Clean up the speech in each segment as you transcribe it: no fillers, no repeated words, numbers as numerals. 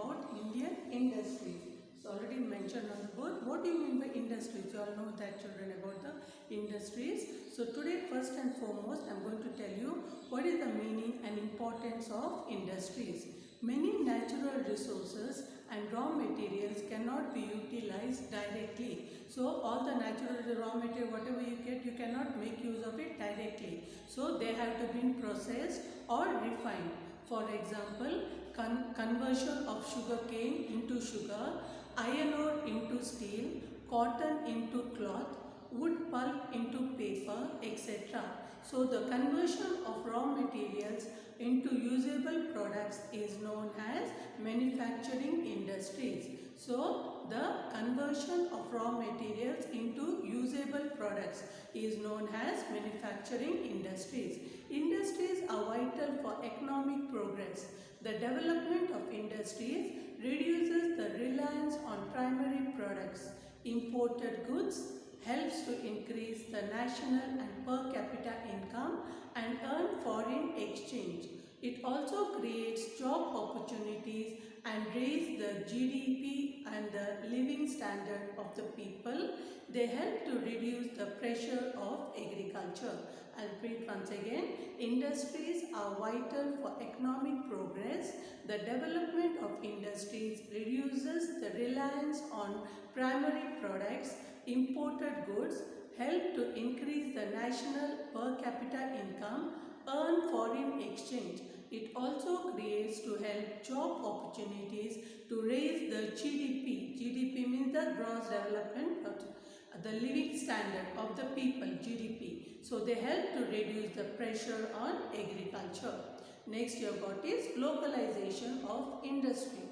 about Indian industries. So already mentioned on the board. What do you mean by industries? You all know that, children, about the industries. So today, first and foremost, I am going to tell you what is the meaning and importance of industries. Many natural resources and raw materials cannot be utilized directly. So all the natural raw material, whatever you get, you cannot make use of it directly. So they have to be processed or refined. For example, conversion of sugar cane into sugar, iron ore into steel, cotton into cloth, wood pulp into paper, etc. So the conversion of raw materials into usable products is known as manufacturing industries. So the conversion of raw materials into usable products is known as manufacturing industries. Industries are vital for economic progress. The development of industries reduces the reliance on primary products. Imported goods helps to increase the national and per capita income and earn foreign exchange. It also creates job opportunities and raise the GDP and the living standard of the people. They help to reduce the pressure of agriculture. I'll repeat once again. Industries are vital for economic progress. The development of industries reduces the reliance on primary products. Imported goods help to increase the national per capita income, earn foreign exchange. It also creates to help job opportunities to raise the GDP. GDP means the gross development of the living standard of the people, GDP. So they help to reduce the pressure on agriculture. Next you have got is localization of industry.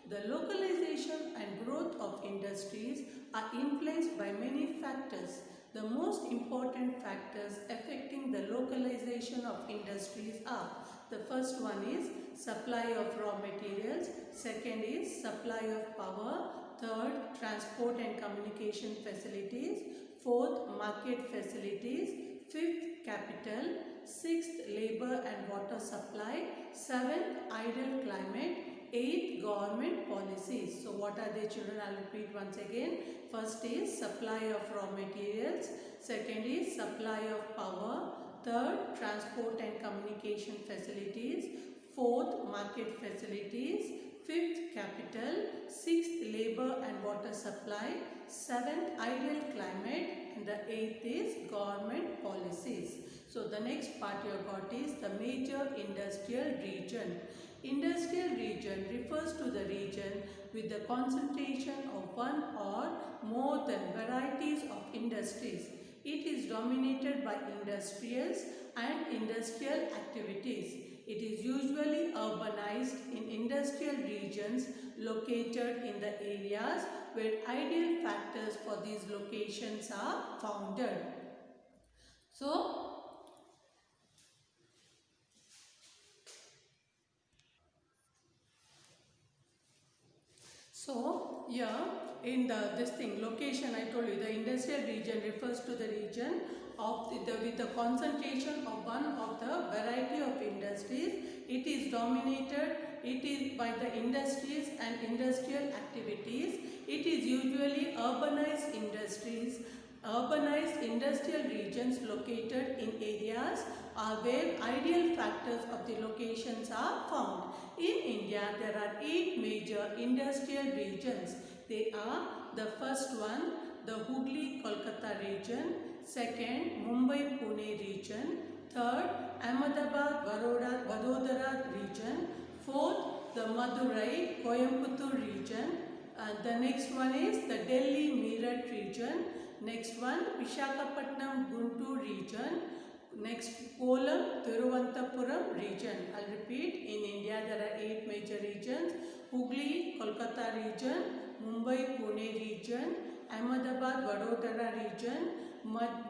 The localization and growth of industries are influenced by many factors. The most important factors affecting the localization of industries are: the first one is supply of raw materials, second is supply of power, third transport and communication facilities, fourth market facilities, fifth capital, sixth labor and water supply, seventh ideal climate, 8 government policies. So what are they, children? I'll repeat once again. First is supply of raw materials, second is supply of power, third transport and communication facilities, fourth market facilities, fifth capital, sixth labor and water supply, seventh ideal climate, and the eighth is government policies. So the next part you have got is the major industrial region. Industrial region refers to the region with the concentration of one or more than varieties of industries. It is dominated by industrials and industrial activities. It is usually urbanized in industrial regions located in the areas where ideal factors for these locations are founded. So here in this location, I told you the industrial region refers to the region of with the concentration of one of the variety of industries. It is dominated by the industries and industrial activities. It is usually urbanized industrial regions located in areas where ideal factors of the locations are found. In India, there are 8 major industrial regions. They are: the first one, the Hooghly-Kolkata region; second, Mumbai-Pune region; third, Ahmedabad-Vadodara region; fourth, the Madurai-Coimbatore region. The next one is the Delhi-Meerut region. Next one, Visakhapatnam-Guntur region. Next, Kollam-Thiruvananthapuram region. I'll repeat. In India, there are 8 major regions: Hooghly-Kolkata region, Mumbai-Pune region, Ahmedabad-Vadodara region,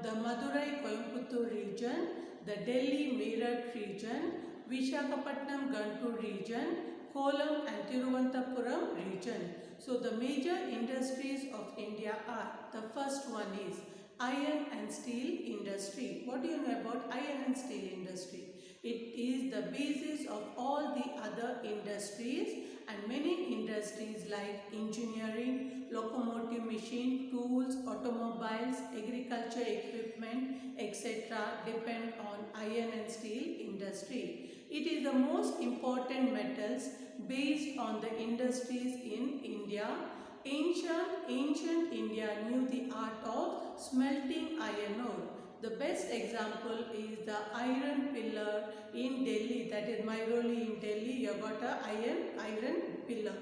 the Madurai-Coimbatore region, the Delhi-Meerut region, Visakhapatnam-Guntur region, Kollam and Thiruvananthapuram region. So the major industries of India are: the first one is iron and steel industry. What do you know about iron and steel industry? It is the basis of all the other industries and many industries like engineering, locomotive machine, tools, automobiles, agriculture equipment, etc. depend on iron and steel industry. It is the most important metals based on the industries in India. Ancient India knew the art of smelting iron ore. The best example is the iron pillar in Delhi, that is Mairoli in Delhi. You have got a iron pillar.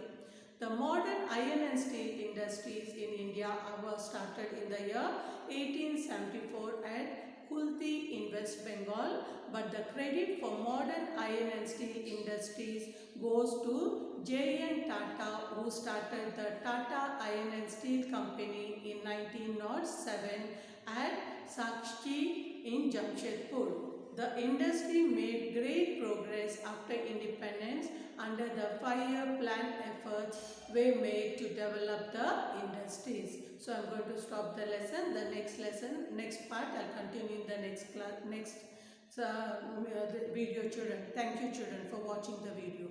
The modern iron and steel industries in India were started in the year 1874 at Kulti in West Bengal, but the credit for modern iron and steel industries goes to J.N. Tata, who started the Tata Iron and Steel Company in 1907 at Sakchi in Jamshedpur. The industry made great progress after independence under the 5-year plan. Efforts were made to develop the industries. So I am going to stop the lesson. The next part I will continue in the next class, next video children. Thank you children for watching the video.